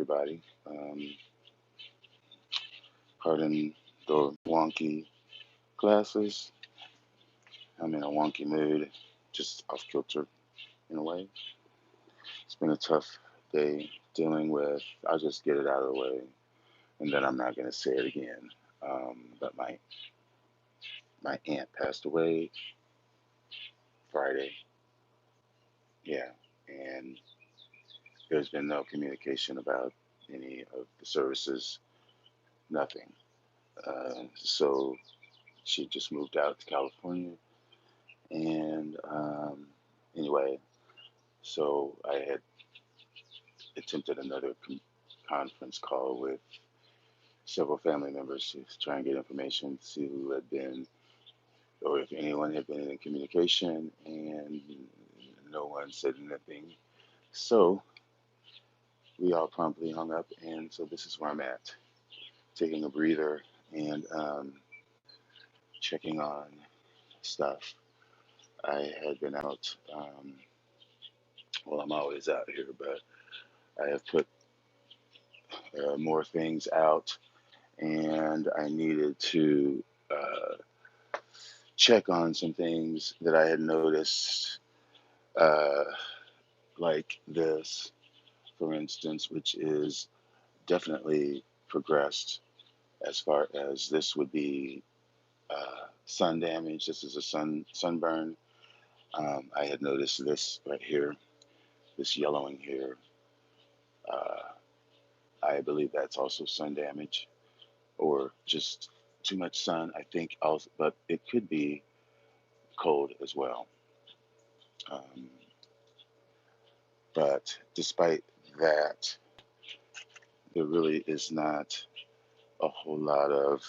everybody. Pardon the wonky glasses. I'm in a wonky mood, just off kilter in a way. It's been a tough day dealing with, I'll just get it out of the way, and then I'm not going to say it again. But my aunt passed away Friday, yeah, and there's been no communication about any of the services, nothing. So she just moved out to California, and anyway, so I had attempted another conference call with several family members to try and get information, to see who had been, or if anyone had been in communication, and no one said anything. So we all promptly hung up, and so this is where I'm at, taking a breather and checking on stuff. I had been out, well, I'm always out here, but I have put more things out, and I needed to check on some things that I had noticed, uh, like this, for instance, which is definitely progressed as far as this would be sun damage. This is a sunburn. I had noticed this right here, this yellowing here. Uh, I believe that's also sun damage or just too much sun. I think also, but it could be cold as well. Um, but despite that, there really is not a whole lot of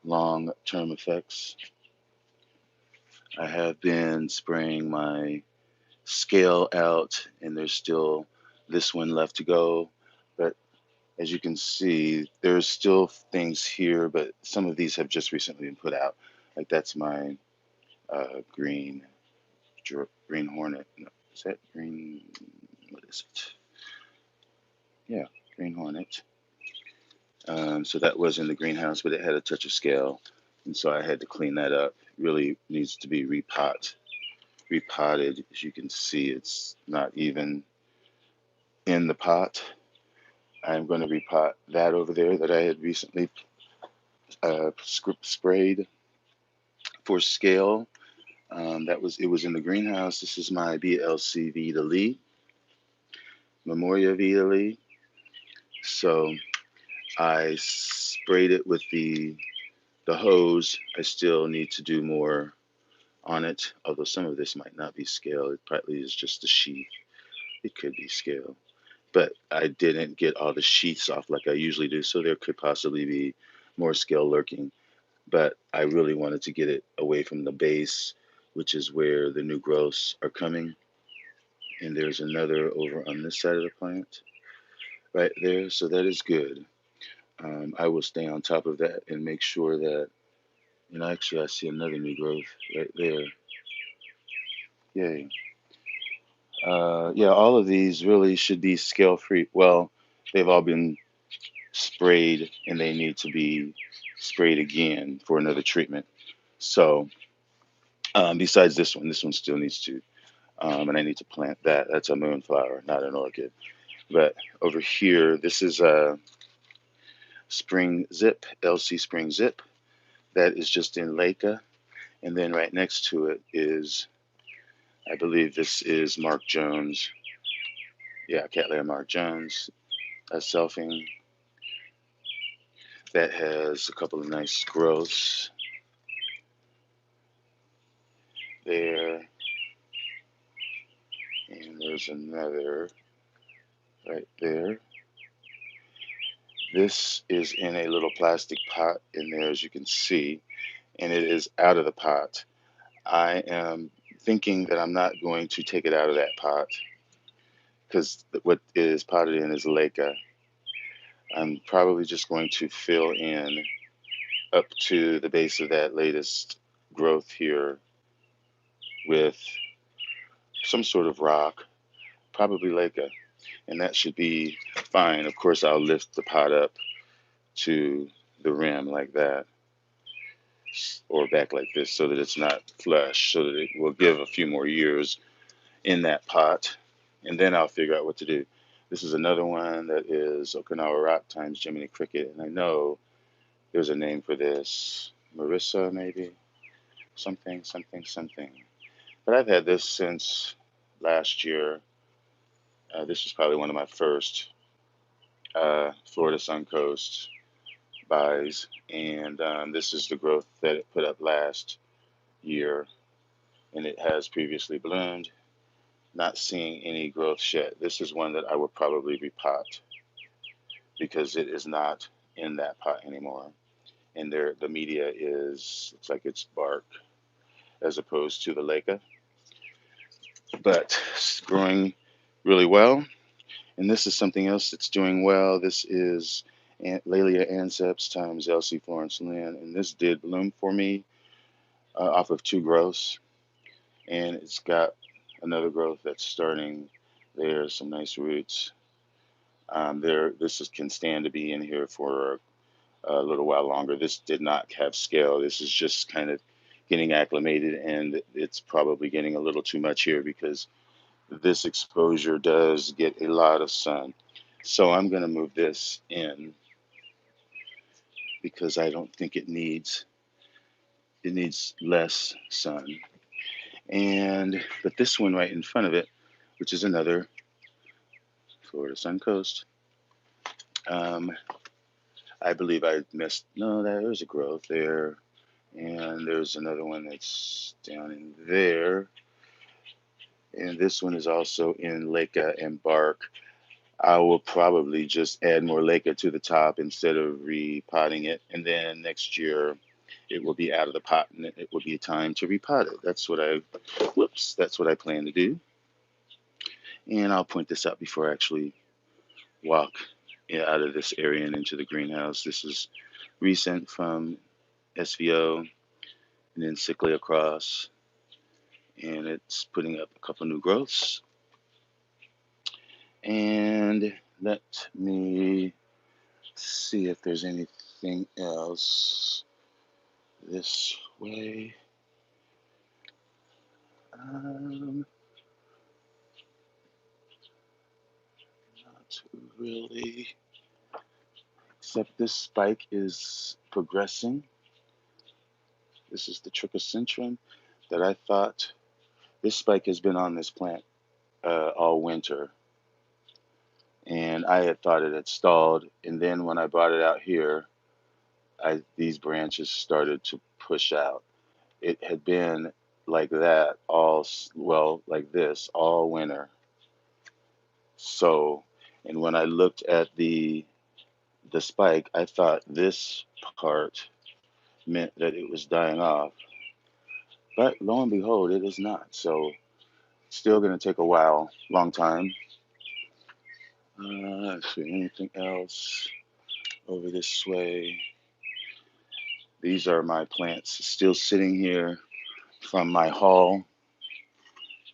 long term effects. I have been spraying my scale out, and there's still this one left to go. But as you can see, there's still things here, but some of these have just recently been put out. Like that's my green green hornet. No, is that green? What is it? Yeah, green hornet. So that was in the greenhouse, but it had a touch of scale, and so I had to clean that up. Really needs to be repotted. As you can see, it's not even in the pot. I'm going to repot that over there that I had recently sprayed for scale. It was in the greenhouse. This is my BLC Vita Lee, Memoria Vita Lee. So I sprayed it with the hose. I still need to do more on it, although some of this might not be scale. It probably is just the sheath. It could be scale. But I didn't get all the sheaths off like I usually do, so there could possibly be more scale lurking. But I really wanted to get it away from the base, which is where the new growths are coming. And there's another over on this side of the plant right there, so that is good. I will stay on top of that and make sure that, actually I see another new growth right there. Yay. Yeah, all of these really should be scale free. Well, they've all been sprayed and they need to be sprayed again for another treatment. So, besides this one still needs to, and I need to plant that. That's a moonflower, not an orchid. But over here, this is a spring zip, LC spring zip. That is just in Leica. And then right next to it is, I believe this is Mark Jones. Yeah, Cattleya Mark Jones, a selfing that has a couple of nice growths there. And there's another right there. This is in a little plastic pot in there, as you can see, and it is out of the pot. I am thinking that I'm not going to take it out of that pot because what is potted in is Leica. I'm probably just going to fill in up to the base of that latest growth here with some sort of rock, probably Leica. and that should be fine. Of course, I'll lift the pot up to the rim like that, or back like this, so that it's not flush, so that it will give a few more years in that pot, and then I'll figure out what to do. This is another one that is Okinawa rock times Jiminy Cricket, and I know there's a name for this. Marissa, maybe? Something, something, something. But I've had this since last year. This is probably one of my first Florida Suncoast buys, and this is the growth that it put up last year, and it has previously bloomed. Not seeing any growth yet. This is one that I would probably repot because it is not in that pot anymore. And there, the media looks like it's bark as opposed to the leca, but it's growing really well. And this is something else that's doing well. This is Laelia anceps times LC Florence Lynn, and this did bloom for me off of two growths, and it's got another growth that's starting. There's some nice roots. Can stand to be in here for a little while longer. This did not have scale. This is just kind of getting acclimated, and it's probably getting a little too much here because this exposure does get a lot of sun. So I'm going to move this in because I don't think it needs less sun. But this one right in front of it, which is another Florida Suncoast, I believe I missed. No, there's a growth there, and there's another one that's down in there, and this one is also in leca and bark. I will probably just add more leca to the top instead of repotting it, and then next year it will be out of the pot, and it will be time to repot it. That's what I plan to do, and I'll point this out before I actually walk out of this area and into the greenhouse. This is recent from SVO, and then sickly across, and it's putting up a couple new growths. And let me see if there's anything else this way. Not really, except this spike is progressing. This is the trichocentrum that I thought, this spike has been on this plant all winter, and I had thought it had stalled, and then when I brought it out here, these branches started to push out. It had been like that like this all winter. So, and when I looked at the spike, I thought this part meant that it was dying off, but lo and behold, it is not. So, still going to take a while, long time. Let's see, anything else over this way? These are my plants still sitting here from my haul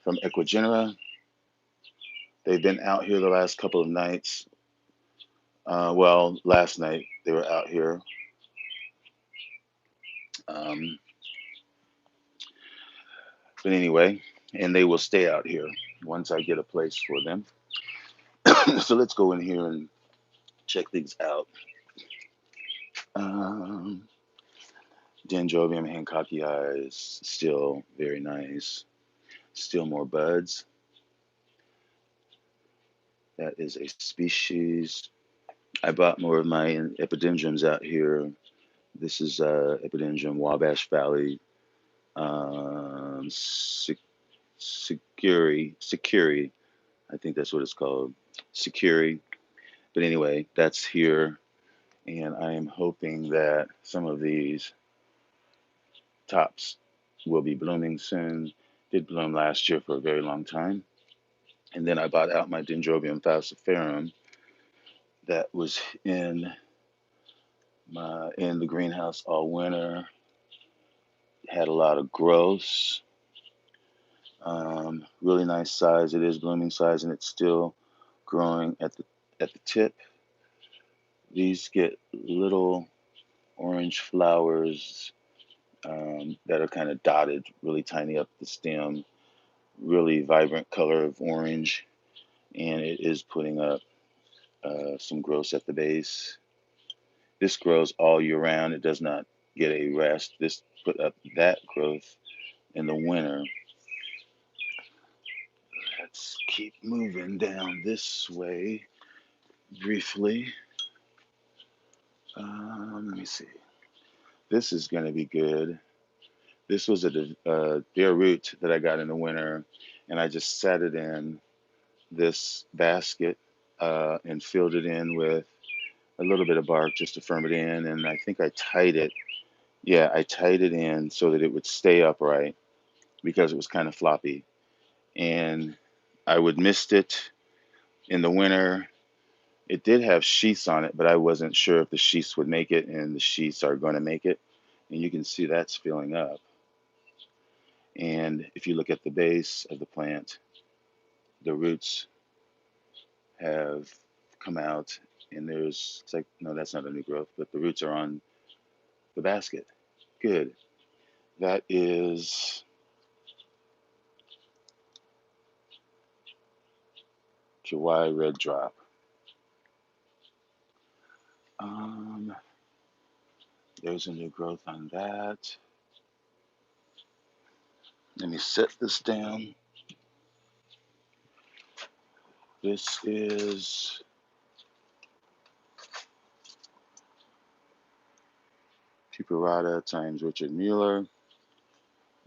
from Equigenera. They've been out here the last couple of nights. Last night they were out here. But anyway, and they will stay out here once I get a place for them. So let's go in here and check these out. Dendrobium hancockii is still very nice. Still more buds. That is a species. I bought more of my epidendrums out here. This is Epidendrum Wabash Valley Securi. I think that's what it's called. Securi. But anyway, that's here. And I am hoping that some of these tops will be blooming soon. Did bloom last year for a very long time. And then I bought out my Dendrobium falciparum that was in the greenhouse all winter. Had a lot of growths. Really nice size. It is blooming size, and it's still growing at the tip. These get little orange flowers that are kind of dotted, really tiny up the stem, really vibrant color of orange, and it is putting up some growth at the base. This grows all year round. It does not get a rest. This put up that growth in the winter. Let's keep moving down this way briefly. Let me see. This is going to be good. This was a bare root that I got in the winter, and I just set it in this basket and filled it in with a little bit of bark just to firm it in. And I think I tied it. Yeah, I tied it in so that it would stay upright because it was kind of floppy. And I would mist it in the winter. It did have sheaths on it, but I wasn't sure if the sheaths would make it, and the sheaths are going to make it. And you can see that's filling up. And if you look at the base of the plant, the roots have come out, and it's like, no, that's not a new growth, but the roots are on the basket. Good. That is Kiwai Red Drop. Um, there's a new growth on that. Let me set this down. This is Puparata times Richard Mueller.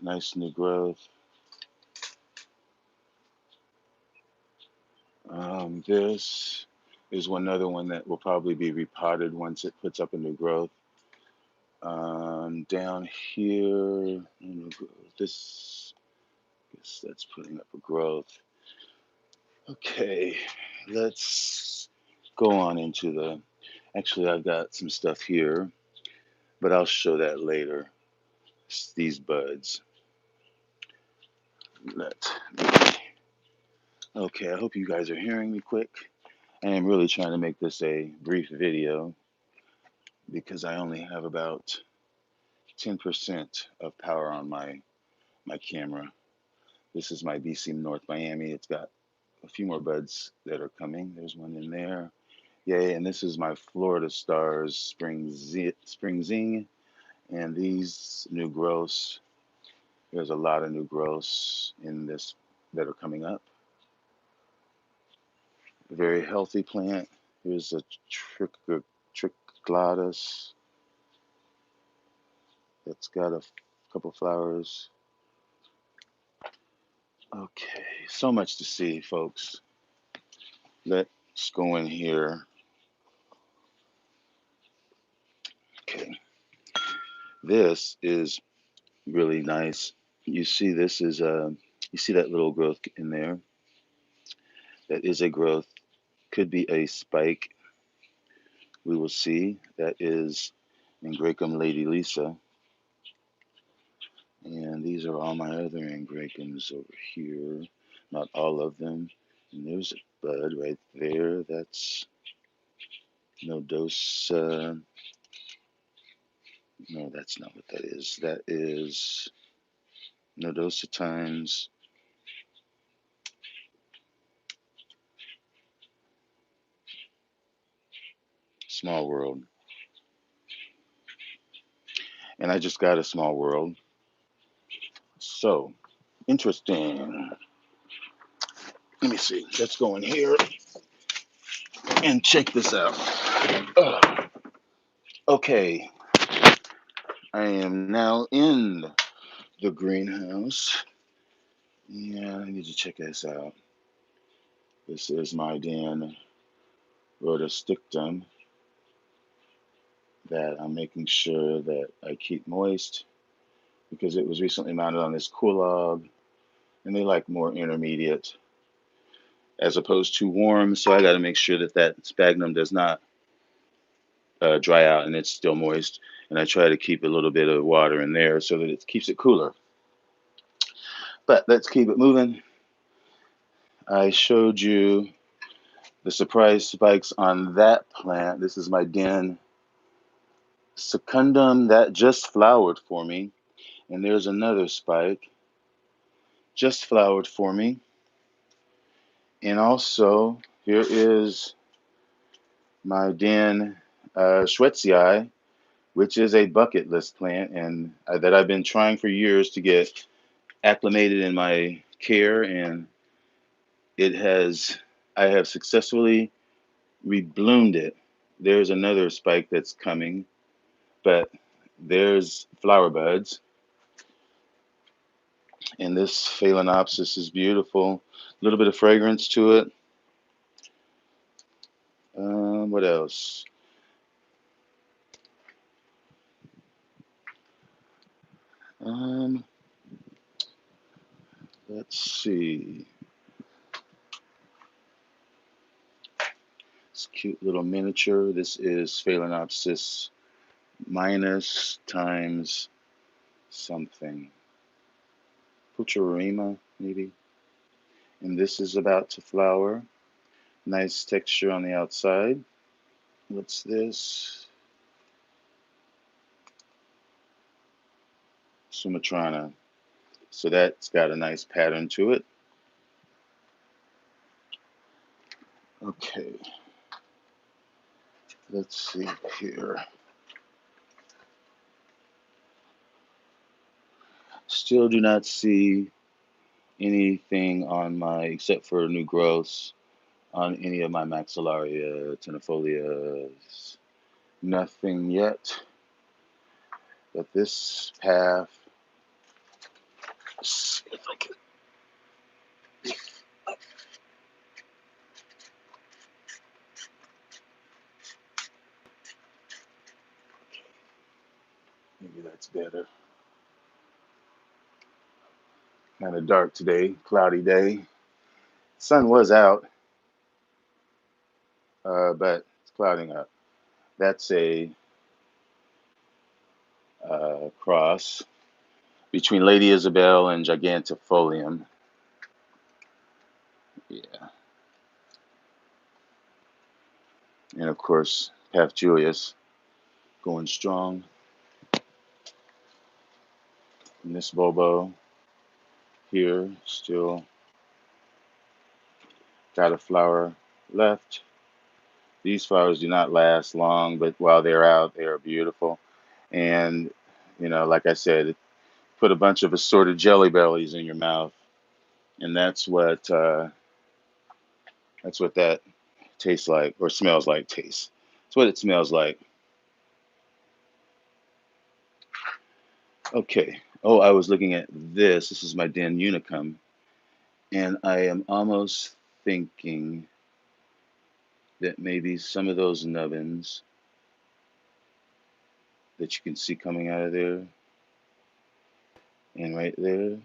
Nice new growth. This is another one that will probably be repotted once it puts up a new growth. Down here, this, I guess that's putting up a growth. Okay, let's go on into the, actually I've got some stuff here, but I'll show that later. It's these buds. Okay, I hope you guys are hearing me quick. I am really trying to make this a brief video because I only have about 10% of power on my camera. This is my BC North Miami. It's got a few more buds that are coming. There's one in there. Yay, and this is my Florida Stars Spring Zing. And these new growths, there's a lot of new growths in this that are coming up. A very healthy plant. Here's a Trichoglatus that's got a couple flowers. Okay, so much to see, folks. Let's go in here. Okay, this is really nice. You see, this is you see that little growth in there. That is a growth. Could be a spike. We will see. That is Angraecum Lady Lisa. And these are all my other Angraecums over here. Not all of them. And there's a bud right there. That's Nodosa. No, that's not what that is. That is Nodosa times Small World. And I just got a Small World. So, interesting. Let me see. Let's go in here and check this out. Okay. I am now in the greenhouse. Yeah, I need to check this out. This is my Dan rotostictum that I'm making sure that I keep moist because it was recently mounted on this cool log and they like more intermediate as opposed to warm. So I got to make sure that that sphagnum does not dry out and it's still moist. And I try to keep a little bit of water in there so that it keeps it cooler. But let's keep it moving. I showed you The surprise spikes on that plant. This is my Den Secundum that just flowered for me. And there's another spike just flowered for me. And also, here is my Den Schwetzii, which is a bucket list plant and that I've been trying for years to get acclimated in my care, and I have successfully rebloomed it. There's another spike that's coming, but there's flower buds, and this Phalaenopsis is beautiful. A little bit of fragrance to it. What else? Um, let's see. It's a cute little miniature. This is Phalaenopsis minus times something. Pucherima, maybe. And this is about to flower. Nice texture on the outside. What's this? Sumatrana. So that's got a nice pattern to it. Okay. Let's see here. Still do not see anything on my, except for new growths, on any of my Maxillaria tenifolias. Nothing yet. But this path, let's see if I can. Maybe that's better. Kind of dark today, cloudy day. Sun was out, but it's clouding up. That's a cross between Lady Isabel and Gigantifolium. Yeah. And of course, Path Julius going strong. And this Bobo here still got a flower left. These flowers do not last long, but while they're out, they are beautiful. And, you know, like I said, put a bunch of assorted jelly bellies in your mouth, and that's what that tastes like, or smells like. Tastes. That's what it smells like. Okay. Oh, I was looking at this. This is my Den Unicum, and I am almost thinking that maybe some of those nubbins that you can see coming out of there and right there,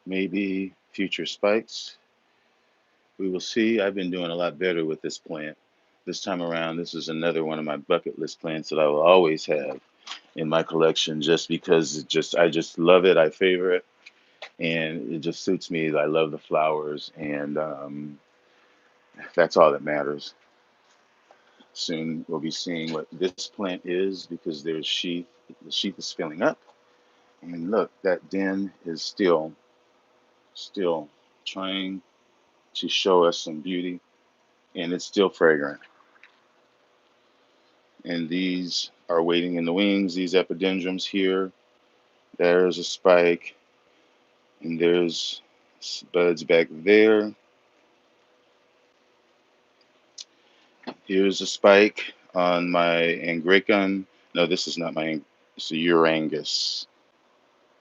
maybe future spikes. We will see. I've been doing a lot better with this plant. This time around, this is another one of my bucket list plants that I will always have in my collection just because I just love it. I favor it, and it just suits me. I love the flowers, and that's all that matters. Soon we'll be seeing what this plant is because there's sheath. The sheath is filling up, and look, that den is still trying to show us some beauty, and it's still fragrant. And these are waiting in the wings. These epidendrums here. There's a spike, and there's buds back there. Here's a spike on my Angraecum. No, this is not my, it's a Urangus.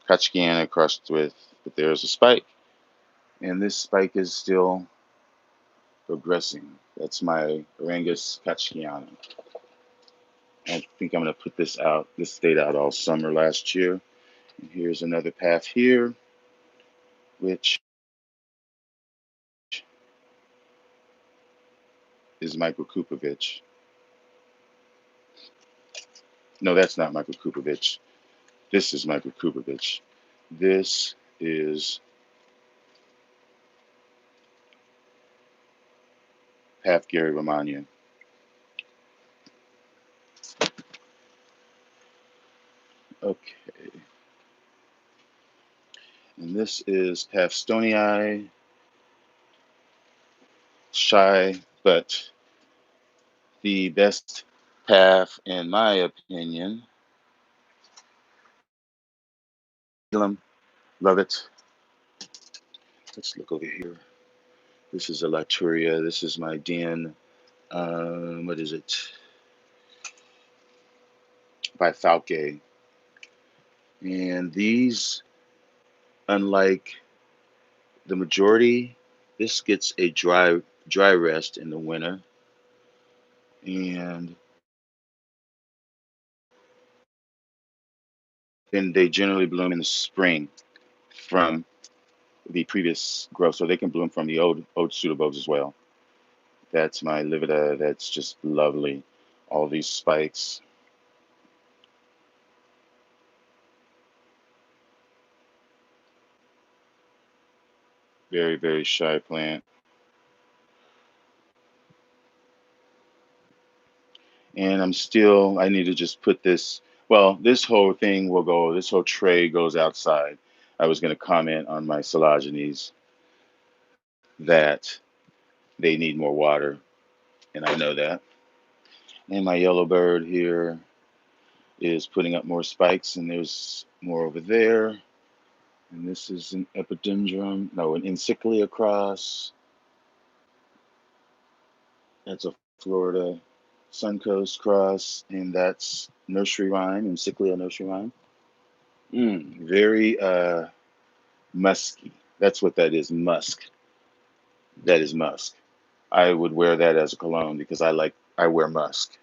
Kachkiana crossed with, but there's a spike. And this spike is still progressing. That's my Urangus Kachkiana. I think I'm going to put this out. This stayed out all summer last year. And here's another path here, which is Microkupovich. No, that's not Microkupovich. This is Microkupovich. This is Half Gary Romagna. Okay. And this is half Stony Eye, shy, but the best half, in my opinion. Love it. Let's look over here. This is a Laturia. This is my Den. What is it? By Falke. And these, unlike the majority, this gets a dry rest in the winter, and then they generally bloom in the spring from the previous growth, so they can bloom from the old pseudobulbs as well. That's my livida. That's just lovely. All these spikes. Very, very shy plant. And I need to just put this, well, this whole thing will go, this whole tray goes outside. I was going to comment on my Collagenese that they need more water, and I know that. And my yellow bird here is putting up more spikes, and there's more over there. And this is an epidendrum, no, an encyclia cross. That's a Florida Suncoast cross, and that's nursery rhyme, encyclia nursery rhyme. Very musky. That's what that is, musk. That is musk. I would wear that as a cologne because I wear musk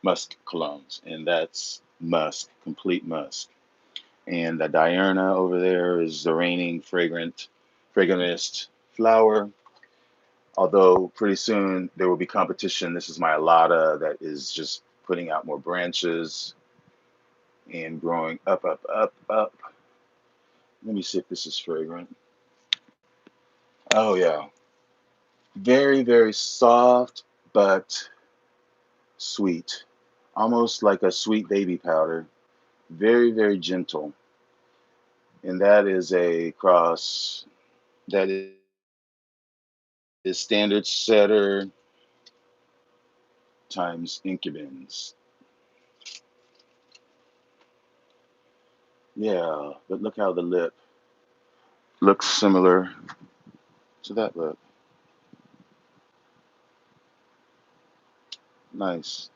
colognes, and that's musk, complete musk. And the diurna over there is the reigning fragrantest flower. Although pretty soon there will be competition. This is my alata that is just putting out more branches and growing up, up, up, up. Let me see if this is fragrant. Oh yeah, very, very soft, but sweet, almost like a sweet baby powder. Very, very gentle. And that is a cross that is standard setter times incubins. Yeah, but look how the lip looks similar to that lip. Nice.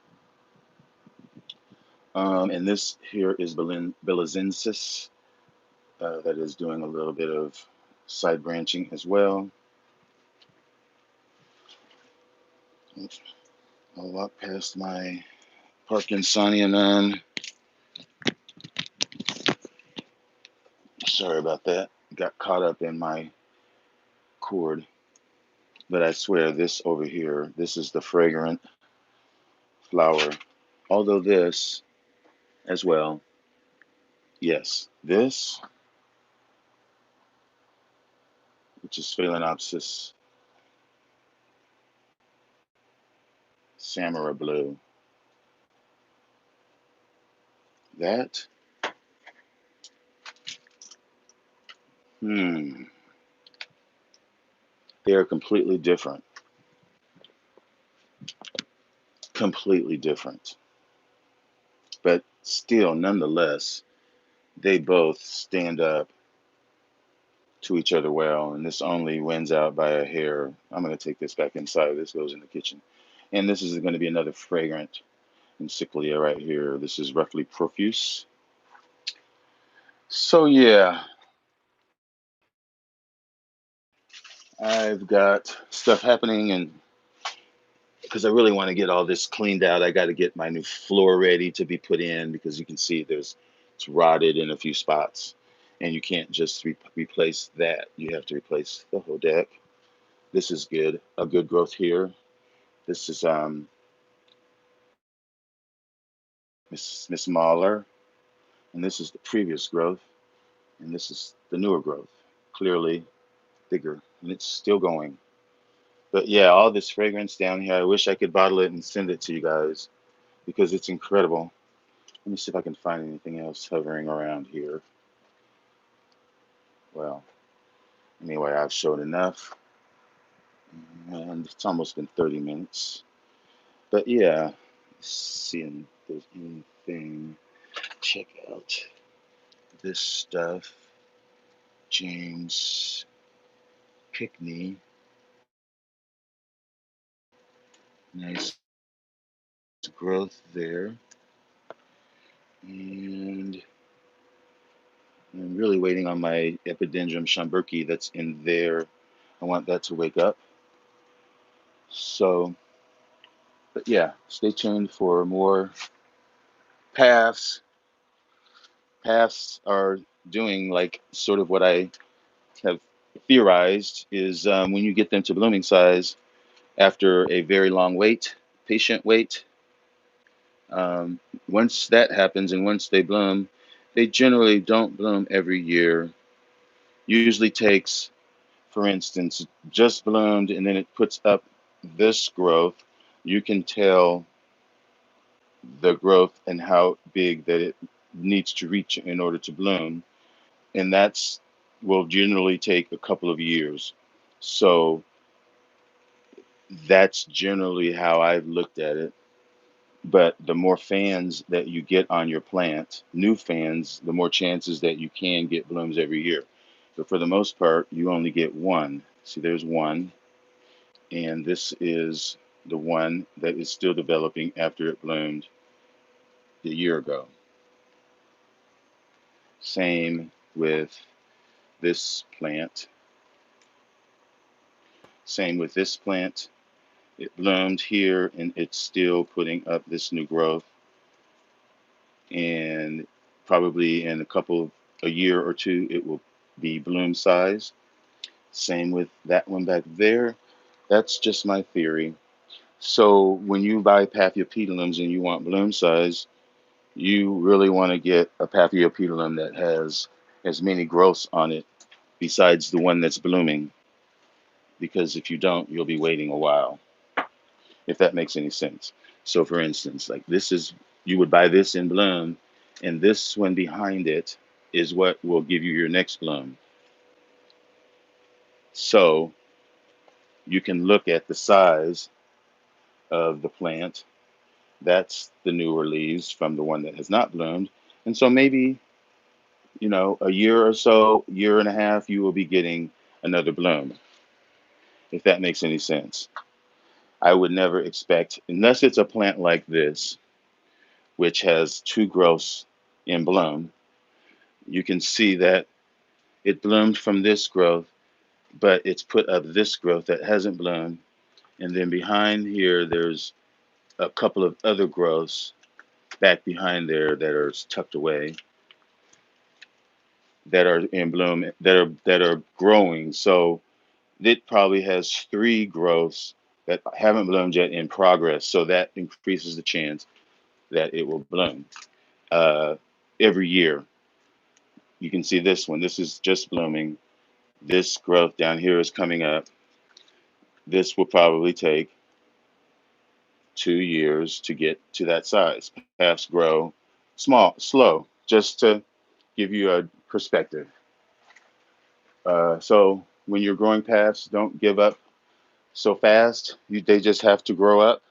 And this here is Belizensis that is doing a little bit of side branching as well. I'll walk past my Parkinsonian. Sorry about that. Got caught up in my cord. But I swear, this over here, this is the fragrant flower. Although this as well, yes, this, which is Phalaenopsis Samurai Blue, that, they are completely different. Completely different. But still, nonetheless, they both stand up to each other well, and this only wins out by a hair. I'm going to take this back inside. This goes in the kitchen. And this is going to be another fragrant encyclia right here. This is roughly profuse. So yeah, I've got stuff happening, and because I really want to get all this cleaned out, I got to get my new floor ready to be put in because you can see it's rotted in a few spots, and you can't just replace that. You have to replace the whole deck. This is good, a good growth here. This is Miss Mahler, and this is the previous growth, and this is the newer growth. Clearly bigger, and it's still going. But yeah, all this fragrance down here, I wish I could bottle it and send it to you guys because it's incredible. Let me see if I can find anything else hovering around here. Well, anyway, I've showed enough, and it's almost been 30 minutes. But yeah, seeing if there's anything. Check out this stuff. James Pickney. Nice growth there. And I'm really waiting on my Epidendrum Schomburgki that's in there. I want that to wake up. So, but yeah, stay tuned for more paths. Paths are doing like sort of what I have theorized is when you get them to blooming size after a very long wait, patient wait. Um, Once that happens and once they bloom, they generally don't bloom every year. Usually takes, for instance, just bloomed and then it puts up this growth. You can tell the growth and how big that it needs to reach in order to bloom. And that's will generally take a couple of years. So that's generally how I've looked at it. But the more fans that you get on your plant, new fans, the more chances that you can get blooms every year. But for the most part, you only get one. See, there's one, and this is the one that is still developing after it bloomed a year ago. Same with this plant. Same with this plant. It bloomed here and it's still putting up this new growth. And probably in a year or two, it will be bloom size. Same with that one back there. That's just my theory. So when you buy Paphiopedilums and you want bloom size, you really want to get a Paphiopedilum that has as many growths on it besides the one that's blooming. Because if you don't, you'll be waiting a while, if that makes any sense. So for instance, like this is, you would buy this in bloom, and this one behind it is what will give you your next bloom. So you can look at the size of the plant. That's the newer leaves from the one that has not bloomed. And so maybe, a year or so, year and a half, you will be getting another bloom, if that makes any sense. I would never expect, unless it's a plant like this, which has two growths in bloom, you can see that it bloomed from this growth, but it's put up this growth that hasn't bloomed. And then behind here, there's a couple of other growths back behind there that are tucked away that are in bloom that are growing. So it probably has three growths that haven't bloomed yet in progress. So that increases the chance that it will bloom uh, every year. You can see this one. This is just blooming. This growth down here is coming up. This will probably take 2 years to get to that size. Paths grow small, slow, just to give you a perspective. So when you're growing paths, don't give up so fast. They just have to grow up.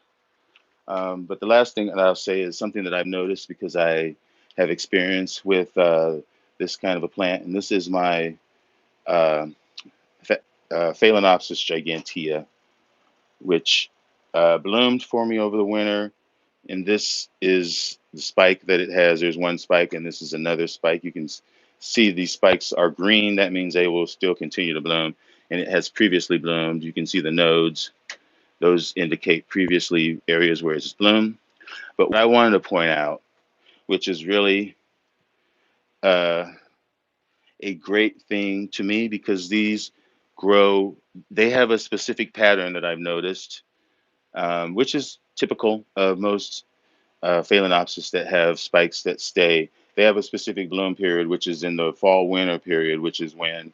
But the last thing that I'll say is something that I've noticed because I have experience with this kind of a plant, and this is my uh, Phalaenopsis gigantea, which bloomed for me over the winter. And this is the spike that it has. There's one spike, and this is another spike. You can see these spikes are green. That means they will still continue to bloom. And it has previously bloomed. You can see the nodes. Those indicate previously areas where it's bloomed. But what I wanted to point out, which is really uh, a great thing to me because these grow, they have a specific pattern that I've noticed, which is typical of most Phalaenopsis that have spikes that stay. They have a specific bloom period, which is in the fall winter period, which is when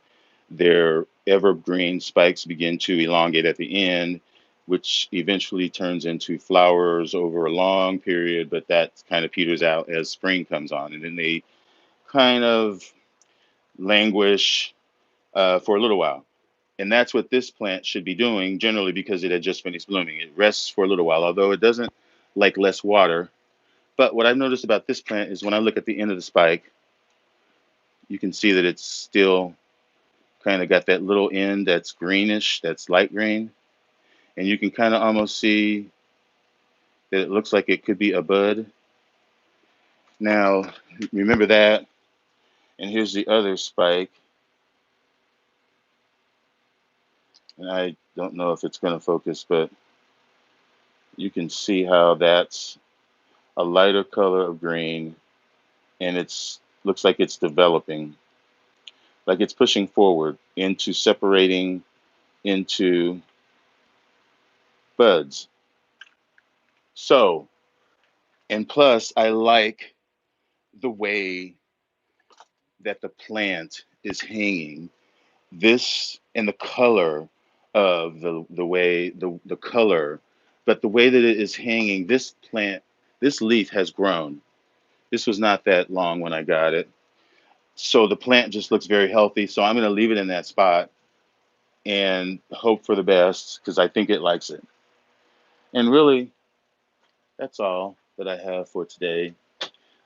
their evergreen spikes begin to elongate at the end, which eventually turns into flowers over a long period, but that kind of peters out as spring comes on. And then they kind of languish for a little while. And that's what this plant should be doing generally because it had just finished blooming. It rests for a little while, although it doesn't like less water. But what I've noticed about this plant is when I look at the end of the spike, you can see that it's still kind of got that little end that's greenish, that's light green. And you can kind of almost see that it looks like it could be a bud. Now, remember that. And here's the other spike. And I don't know if it's going to focus, but you can see how that's a lighter color of green, and it's looks like it's developing, like it's pushing forward into separating into buds. So, and plus, I like the way that the plant is hanging. This and the color of the way the color, but the way that it is hanging, this plant, this leaf has grown. This was not that long when I got it. So the plant just looks very healthy. So I'm going to leave it in that spot and hope for the best because I think it likes it. And really, that's all that I have for today.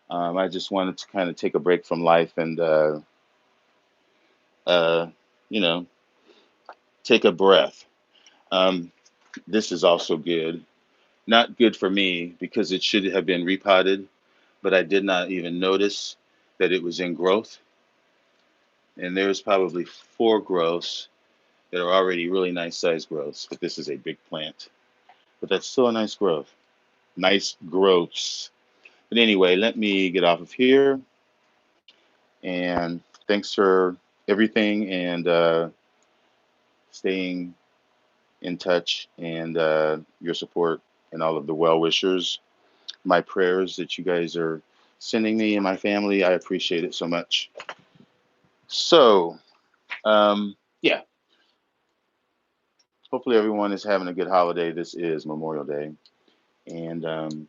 I just wanted to kind of take a break from life and, uh, you know, take a breath. Um, this is also good. Not good for me because it should have been repotted, but I did not even notice that it was in growth. And there's probably 4 growths that are already really nice sized growths, but this is a big plant. But that's still a nice growth. Nice growths. But anyway, let me get off of here. And thanks for everything and staying in touch and your support and all of the well wishers. My prayers that you guys are sending me and my family. I appreciate it so much. So, yeah, hopefully everyone is having a good holiday. This is Memorial Day. And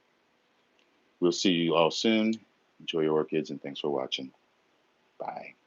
we'll see you all soon. Enjoy your orchids and thanks for watching. Bye.